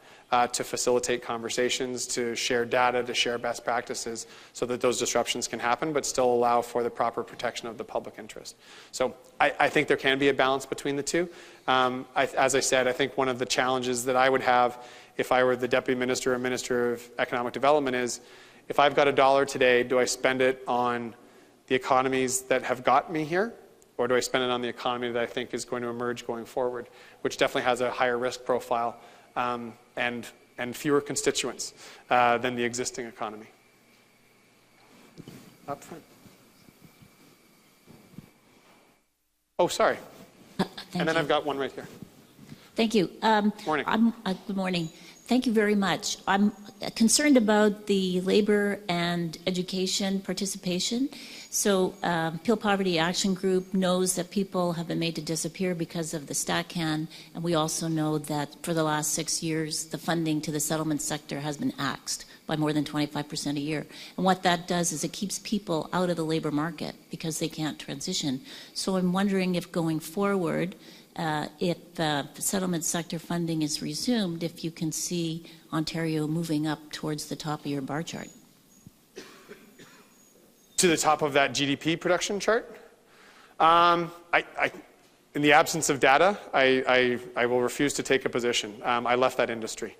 to facilitate conversations, to share data, to share best practices so that those disruptions can happen, but still allow for the proper protection of the public interest. So I think there can be a balance between the two. As I said, I think one of the challenges that I would have if I were the Deputy Minister or Minister of Economic Development is, if I've got $1 today, do I spend it on the economies that have got me here, or do I spend it on the economy that I think is going to emerge going forward, which definitely has a higher risk profile and fewer constituents than the existing economy? Up front. Oh, sorry. And then I've got one right here. Thank you. Morning. Good morning. Thank you very much. I'm concerned about the labor and education participation. So Peel Poverty Action Group knows that people have been made to disappear because of the StatCan, and we also know that for the last 6 years, the funding to the settlement sector has been axed by more than 25% a year. And what that does is it keeps people out of the labor market because they can't transition. So I'm wondering if going forward, if settlement sector funding is resumed, if you can see Ontario moving up towards the top of your bar chart. To the top of that GDP production chart? In the absence of data, I will refuse to take a position. I left that industry.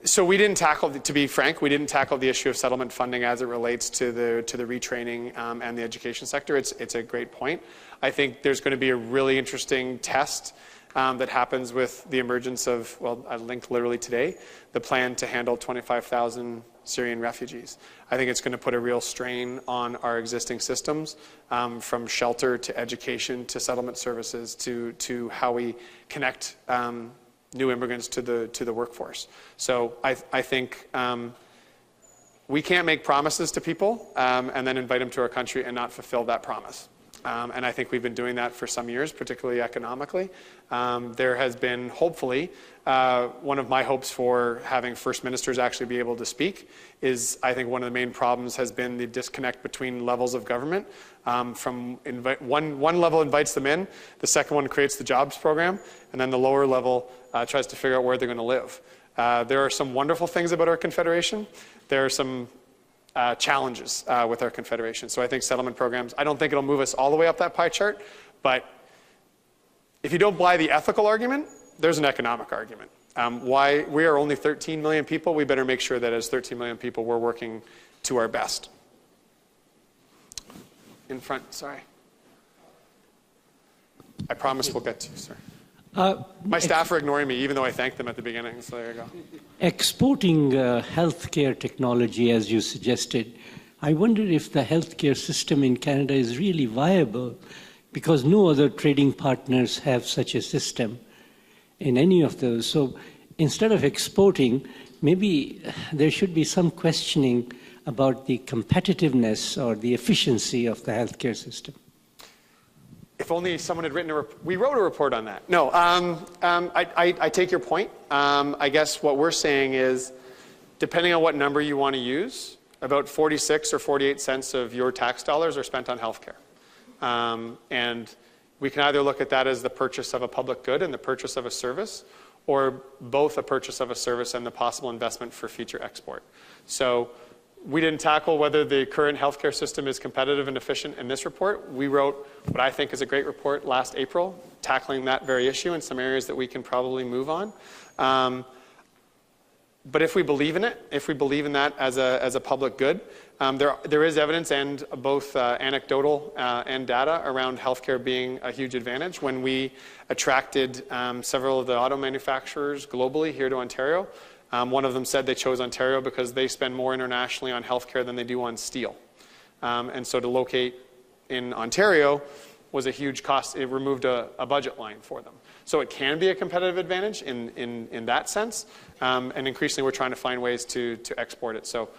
So we didn't tackle, to be frank, we didn't tackle the issue of settlement funding as it relates to the retraining and the education sector. It's a great point. I think there's going to be a really interesting test that happens with the emergence of, well, I linked literally today, the plan to handle 25,000 Syrian refugees. I think it's going to put a real strain on our existing systems, from shelter to education to settlement services to how we connect new immigrants to the workforce. So I think we can't make promises to people and then invite them to our country and not fulfill that promise. and I think we've been doing that for some years, particularly economically. There has been, hopefully, one of my hopes for having first ministers actually be able to speak is, I think one of the main problems has been the disconnect between levels of government. One level invites them in, the second one creates the jobs program, and then the lower level tries to figure out where they're going to live. There are some wonderful things about our confederation. There are some challenges with our confederation. So I think settlement programs, I don't think it'll move us all the way up that pie chart, but if you don't buy the ethical argument, there's an economic argument. Why we are only 13 million people, we better make sure that as 13 million people, we're working to our best. In front, sorry. I promise we'll get to you, sir. My staff are ignoring me, even though I thanked them at the beginning, so there you go. Exporting healthcare technology, as you suggested, I wonder if the healthcare system in Canada is really viable, because no other trading partners have such a system in any of those. So instead of exporting, maybe there should be some questioning about the competitiveness or the efficiency of the healthcare system. If only someone had written a report. We wrote a report on that. No, I take your point. I guess what we're saying is, depending on what number you want to use, about 46 or 48 cents of your tax dollars are spent on healthcare. And we can either look at that as the purchase of a public good and the purchase of a service, or both a purchase of a service and the possible investment for future export. So we didn't tackle whether the current healthcare system is competitive and efficient in this report. We wrote what I think is a great report last April, tackling that very issue in some areas that we can probably move on. But if we believe in it, if we believe in that as a public good, there is evidence and both anecdotal and data around healthcare being a huge advantage. When we attracted several of the auto manufacturers globally here to Ontario, one of them said they chose Ontario because they spend more internationally on healthcare than they do on steel. And so to locate in Ontario was a huge cost. It removed a budget line for them. So it can be a competitive advantage in that sense. And increasingly we're trying to find ways to export it. So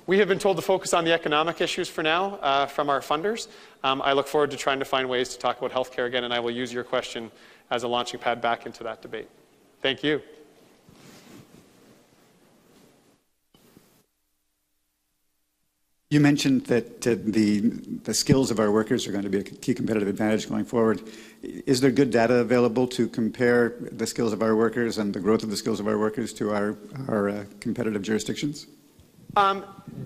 we have been told to focus on the economic issues for now from our funders. I look forward to trying to find ways to talk about healthcare again, and I will use your question as a launching pad back into that debate. Thank you. You mentioned that the skills of our workers are going to be a key competitive advantage going forward. Is there good data available to compare the skills of our workers and the growth of the skills of our workers to our competitive jurisdictions?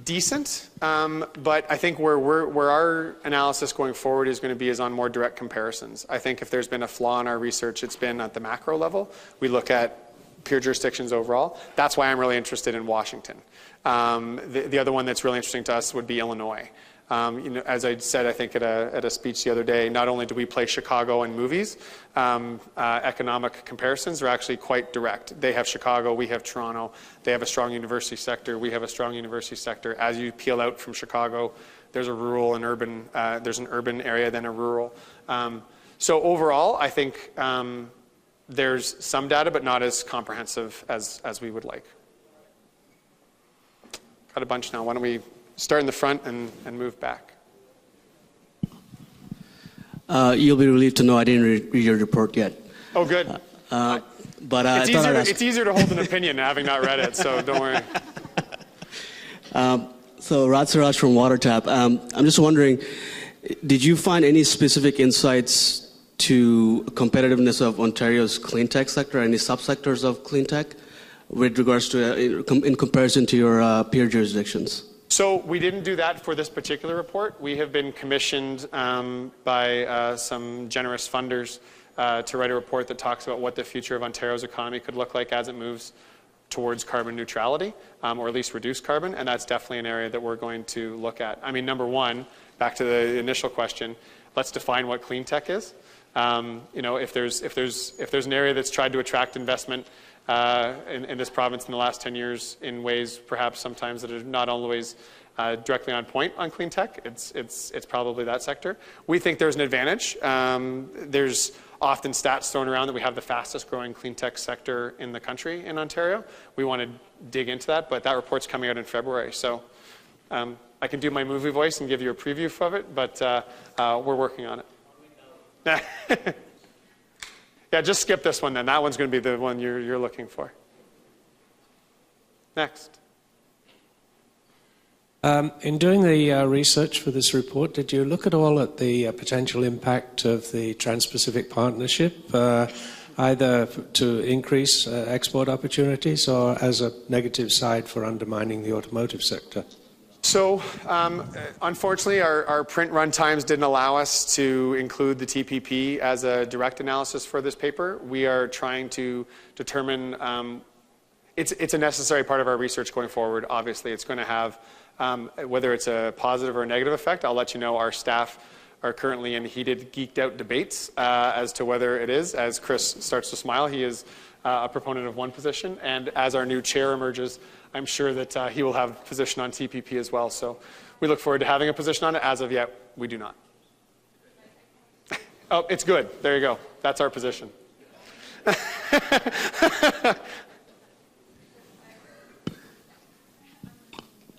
Decent, but I think where our analysis going forward is going to be is on more direct comparisons. I think if there's been a flaw in our research, it's been at the macro level. We look at peer jurisdictions overall. That's why I'm really interested in Washington. The other one that's really interesting to us would be Illinois. As I said, I think at a speech the other day, not only do we play Chicago in movies, economic comparisons are actually quite direct. They have Chicago, we have Toronto. They have a strong university sector, we have a strong university sector. As you peel out from Chicago, there's a rural and urban, there's an urban area, then a rural. So overall, I think there's some data, but not as comprehensive as we would like. Got a bunch now. Why don't we start in the front and move back? You'll be relieved to know I didn't read your report yet. Oh, good. But it's easier to hold an opinion having not read it, so don't worry. So Raj Siraj from WaterTap. I'm just wondering, did you find any specific insights to competitiveness of Ontario's clean tech sector, any subsectors of clean tech, with regards to in comparison to your peer jurisdictions? So we didn't do that for this particular report. We have been commissioned by some generous funders to write a report that talks about what the future of Ontario's economy could look like as it moves towards carbon neutrality, or at least reduce carbon, and that's definitely an area that we're going to look at. I mean, number one, back to the initial question, let's define what clean tech is. If there's an area that's tried to attract investment in this province in the last 10 years in ways perhaps sometimes that are not always directly on point on clean tech, it's probably that sector. We think there's an advantage. There's often stats thrown around that we have the fastest growing clean tech sector in the country in Ontario. We want to dig into that, but that report's coming out in February. So I can do my movie voice and give you a preview of it, but we're working on it. Yeah, just skip this one then. That one's going to be the one you're looking for. Next. In doing the research for this report, did you look at all at the potential impact of the Trans-Pacific Partnership, either to increase export opportunities or as a negative side for undermining the automotive sector? So, unfortunately, our print run times didn't allow us to include the TPP as a direct analysis for this paper. We are trying to determine, it's a necessary part of our research going forward. Obviously, it's going to have, whether it's a positive or a negative effect, I'll let you know. Our staff are currently in heated, geeked out debates as to whether it is. As Chris starts to smile, he is a proponent of one position, and as our new chair emerges, I'm sure that he will have a position on TPP as well. So we look forward to having a position on it. As of yet, we do not. Oh, it's good. There you go. That's our position.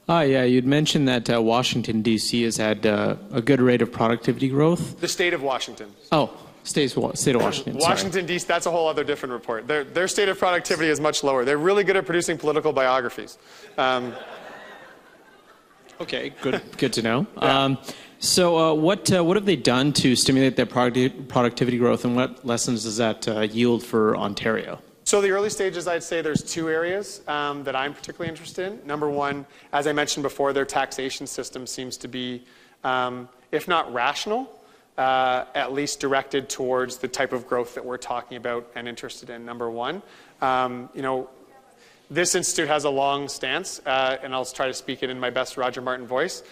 Yeah, you'd mentioned that Washington, D.C. has had a good rate of productivity growth. The state of Washington. Oh, state of Washington. Washington, D.C., that's a whole other different report. Their state of productivity is much lower. They're really good at producing political biographies. Okay, good to know. Yeah. So what have they done to stimulate their productivity growth, and what lessons does that yield for Ontario? So the early stages, I'd say there's two areas that I'm particularly interested in. Number one, as I mentioned before, their taxation system seems to be, if not rational, at least directed towards the type of growth that we're talking about and interested in, number one. This institute has a long stance, and I'll try to speak it in my best Roger Martin voice.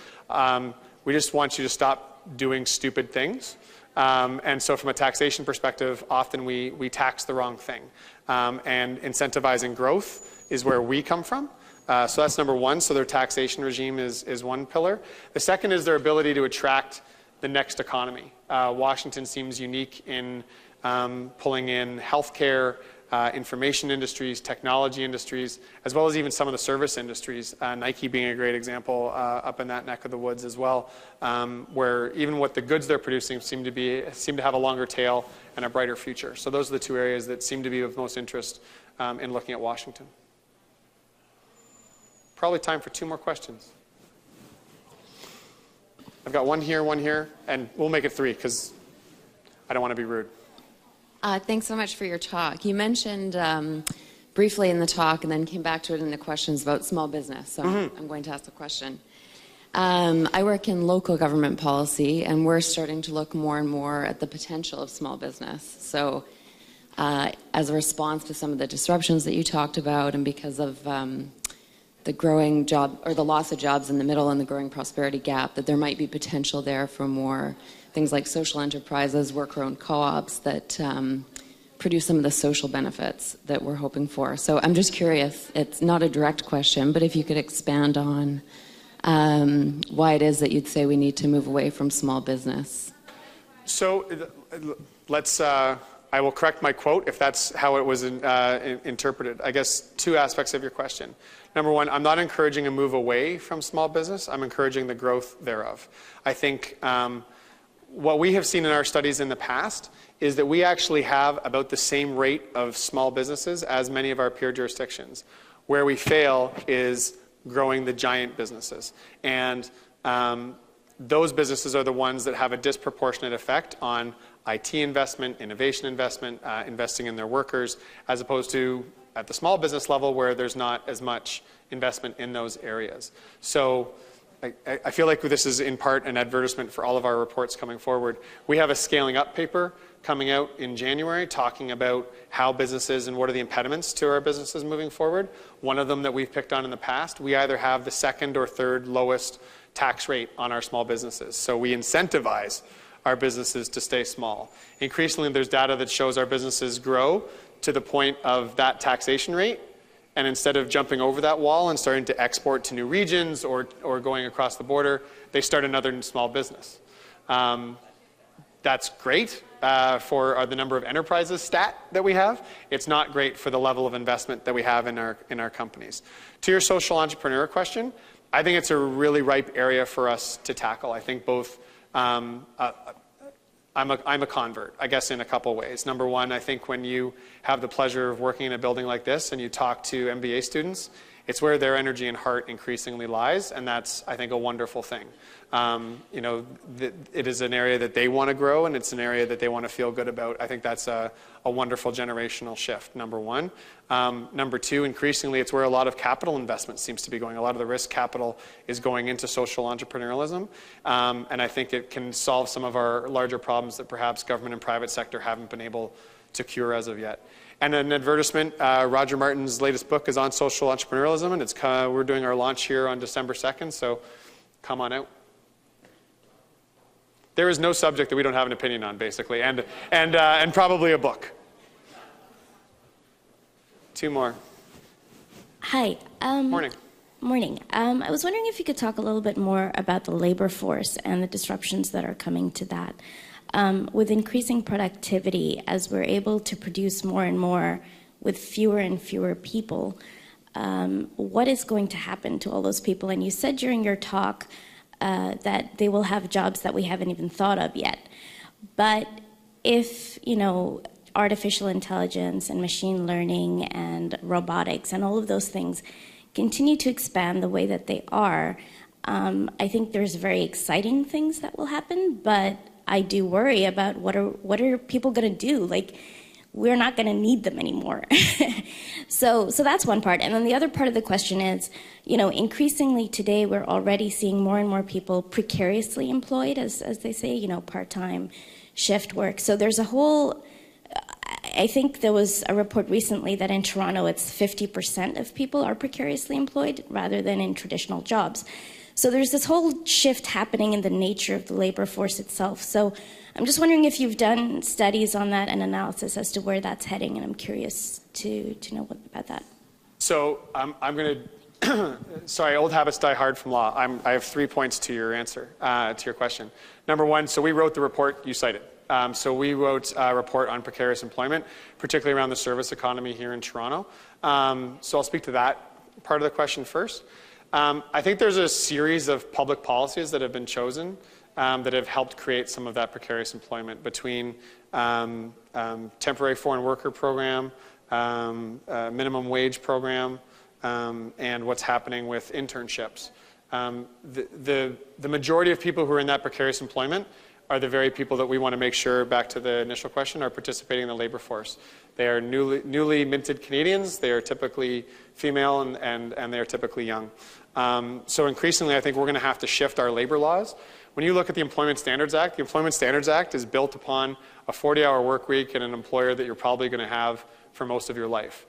We just want you to stop doing stupid things. And so from a taxation perspective, often we tax the wrong thing. And incentivizing growth is where we come from. So that's number one. So their taxation regime is one pillar. The second is their ability to attract the next economy. Washington seems unique in pulling in healthcare, information industries, technology industries, as well as even some of the service industries, Nike being a great example up in that neck of the woods as well, where even what the goods they're producing seem to have a longer tail and a brighter future. So those are the two areas that seem to be of most interest in looking at Washington. Probably time for two more questions. I've got one here, and we'll make it three because I don't want to be rude. Thanks so much for your talk. You mentioned briefly in the talk and then came back to it in the questions about small business. So I'm going to ask the question. I work in local government policy, and we're starting to look more and more at the potential of small business. So as a response to some of the disruptions that you talked about, and because of the growing job or the loss of jobs in the middle and the growing prosperity gap, that there might be potential there for more things like social enterprises, worker-owned co-ops that produce some of the social benefits that we're hoping for. So I'm just curious, it's not a direct question, but if you could expand on why it is that you'd say we need to move away from small business. So let's, I will correct my quote if that's how it was interpreted. I guess two aspects of your question. Number one, I'm not encouraging a move away from small business. I'm encouraging the growth thereof. I think what we have seen in our studies in the past is that we actually have about the same rate of small businesses as many of our peer jurisdictions. Where we fail is growing the giant businesses. And those businesses are the ones that have a disproportionate effect on IT investment, innovation investment, investing in their workers, as opposed to at the small business level where there's not as much investment in those areas. So I feel like this is in part an advertisement for all of our reports coming forward. We have a scaling up paper coming out in January talking about how businesses and what are the impediments to our businesses moving forward. One of them that we've picked on in the past, we either have the second or third lowest tax rate on our small businesses. So we incentivize our businesses to stay small. Increasingly, there's data that shows our businesses grow to the point of that taxation rate, and instead of jumping over that wall and starting to export to new regions or going across the border, they start another small business. That's great for the number of enterprises stat that we have. It's not great for the level of investment that we have in our companies. To your social entrepreneur question, I think it's a really ripe area for us to tackle. I think both, I'm a convert, I guess, in a couple ways. Number one, I think when you have the pleasure of working in a building like this and you talk to MBA students, it's where their energy and heart increasingly lies, and that's, I think, a wonderful thing. You know, it is an area that they want to grow, and it's an area that they want to feel good about. I think that's a wonderful generational shift, number one. Number two, increasingly, it's where a lot of capital investment seems to be going. A lot of the risk capital is going into social entrepreneurialism, and I think it can solve some of our larger problems that perhaps government and private sector haven't been able to cure as of yet. And an advertisement, Roger Martin's latest book is on social entrepreneurialism, and we're doing our launch here on December 2nd, so come on out. There is no subject that we don't have an opinion on, basically, and probably a book. Two more. Hi. Morning. Morning. I was wondering if you could talk a little bit more about the labor force and the disruptions that are coming to that. With increasing productivity, as we're able to produce more and more with fewer and fewer people, what is going to happen to all those people? And you said during your talk that they will have jobs that we haven't even thought of yet. But if, you know, artificial intelligence and machine learning and robotics and all of those things continue to expand the way that they are, I think there's very exciting things that will happen, but I do worry about what are people going to do? Like, we're not going to need them anymore. So that's one part. And then the other part of the question is, you know, increasingly today we're already seeing more and more people precariously employed, as they say, you know, part-time shift work. So there's a whole, I think there was a report recently that in Toronto it's 50% of people are precariously employed rather than in traditional jobs. So there's this whole shift happening in the nature of the labor force itself. So I'm just wondering if you've done studies on that and analysis as to where that's heading, and I'm curious to know about that. So I'm going to, sorry, old habits die hard from law. I have 3 points to your answer, to your question. Number one, so we wrote the report you cited. So we wrote a report on precarious employment, particularly around the service economy here in Toronto. So I'll speak to that part of the question first. I think there's a series of public policies that have been chosen that have helped create some of that precarious employment between temporary foreign worker program, minimum wage program, and what's happening with internships. The majority of people who are in that precarious employment are the very people that we want to make sure, back to the initial question, are participating in the labor force. They are newly minted Canadians. They are typically female and they are typically young. So increasingly, I think we're going to have to shift our labor laws. When you look at the Employment Standards Act is built upon a 40-hour work week and an employer that you're probably going to have for most of your life.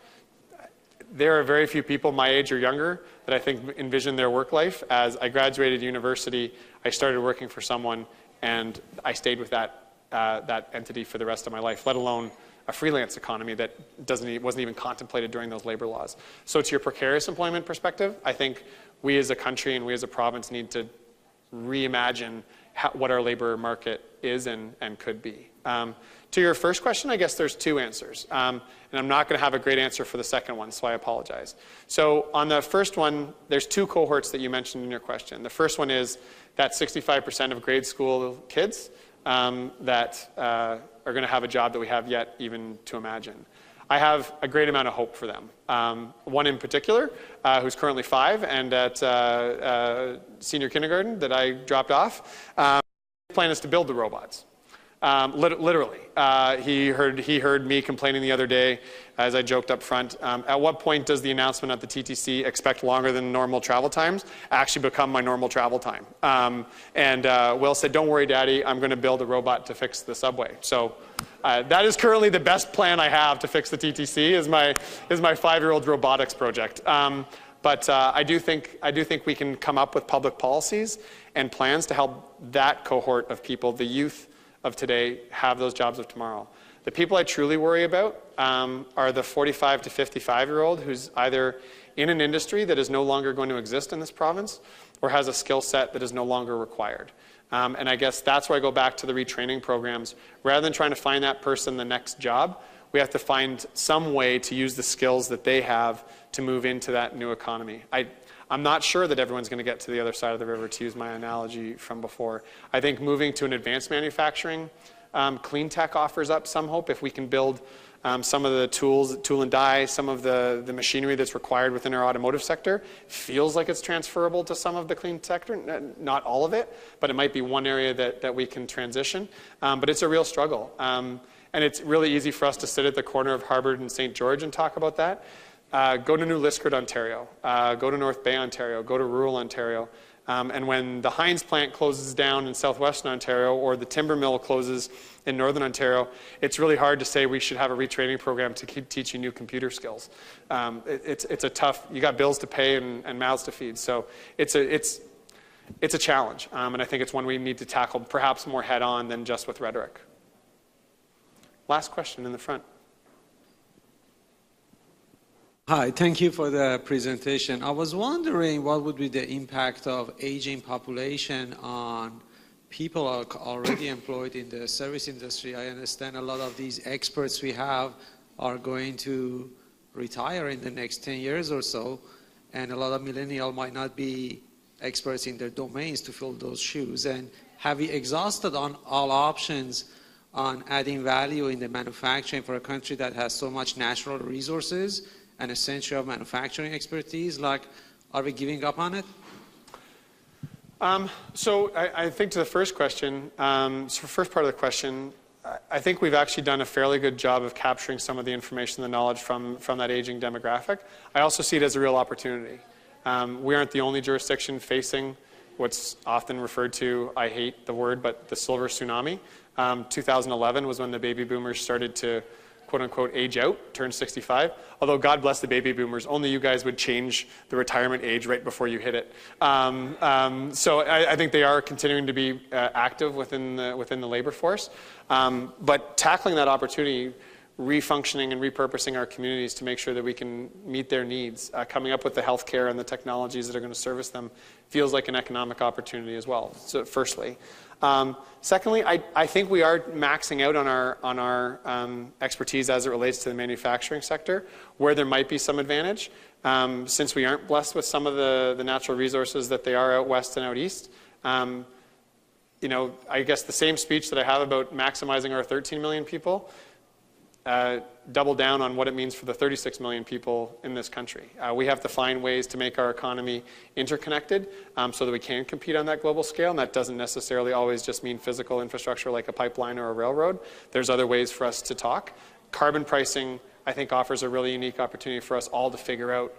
There are very few people my age or younger that I think envision their work life as I graduated university, I started working for someone, and I stayed with that entity for the rest of my life, let alone a freelance economy that wasn't even contemplated during those labor laws. So to your precarious employment perspective, I think we as a country and we as a province need to reimagine what our labor market is and could be. To your first question, I guess there's two answers. And I'm not going to have a great answer for the second one, so I apologize. So on the first one, there's two cohorts that you mentioned in your question. The first one is that 65% of grade school kids that are going to have a job that we have yet even to imagine. I have a great amount of hope for them. One in particular, who's currently 5 and at senior kindergarten that I dropped off, his plan is to build the robots. Literally. He heard me complaining the other day, as I joked up front, at what point does the announcement at the TTC expect longer than normal travel times actually become my normal travel time? Will said, don't worry, Daddy, I'm going to build a robot to fix the subway. So that is currently the best plan I have to fix the TTC is my 5-year-old robotics project. But I do think we can come up with public policies and plans to help that cohort of people, the youth of today, have those jobs of tomorrow. The people I truly worry about are the 45 to 55-year-old who's either in an industry that is no longer going to exist in this province or has a skill set that is no longer required. And I guess that's where I go back to the retraining programs. Rather than trying to find that person the next job, we have to find some way to use the skills that they have to move into that new economy. I'm not sure that everyone's going to get to the other side of the river, to use my analogy from before. I think moving to an advanced manufacturing, clean tech offers up some hope. If we can build some of the tools, tool and die, some of the machinery that's required within our automotive sector, feels like it's transferable to some of the clean sector. Not all of it, but it might be one area that we can transition. But it's a real struggle. And it's really easy for us to sit at the corner of Harvard and St. George and talk about that. Go to New Liskeard, Ontario. Go to North Bay, Ontario. Go to rural Ontario. And when the Heinz plant closes down in southwestern Ontario or the timber mill closes in northern Ontario, it's really hard to say we should have a retraining program to keep teaching new computer skills. It's a tough, you got bills to pay and mouths to feed. So it's a challenge. And I think it's one we need to tackle perhaps more head on than just with rhetoric. Last question in the front. Hi, thank you for the presentation. I was wondering what would be the impact of aging population on people are already employed in the service industry. I understand a lot of these experts we have are going to retire in the next 10 years or so, and a lot of millennials might not be experts in their domains to fill those shoes. And have we exhausted on all options on adding value in the manufacturing for a country that has so much natural resources and a century of manufacturing expertise? Like, are we giving up on it? So I think to the first question, so first part of the question, I think we've actually done a fairly good job of capturing some of the information, the knowledge from that aging demographic. I also see it as a real opportunity. We aren't the only jurisdiction facing what's often referred to, I hate the word, but the silver tsunami. 2011 was when the baby boomers started to quote-unquote age out, turned 65. Although God bless the baby boomers, only you guys would change the retirement age right before you hit it. So I think they are continuing to be active within the labor force. But tackling that opportunity, refunctioning and repurposing our communities to make sure that we can meet their needs, coming up with the healthcare and the technologies that are going to service them, feels like an economic opportunity as well. So firstly. Secondly, I think we are maxing out on our expertise as it relates to the manufacturing sector, where there might be some advantage. Since we aren't blessed with some of the natural resources that they are out west and out east, you know, I guess the same speech that I have about maximizing our 13 million people, double down on what it means for the 36 million people in this country. We have to find ways to make our economy interconnected so that we can compete on that global scale, and that doesn't necessarily always just mean physical infrastructure like a pipeline or a railroad. There's other ways for us to talk. Carbon pricing, I think, offers a really unique opportunity for us all to figure out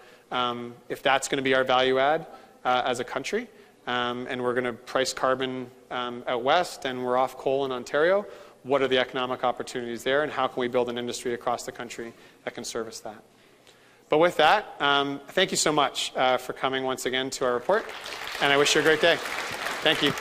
if that's going to be our value add as a country, and we're going to price carbon out west and we're off coal in Ontario. What are the economic opportunities there, and how can we build an industry across the country that can service that? But with that, thank you so much for coming once again to our report, and I wish you a great day. Thank you.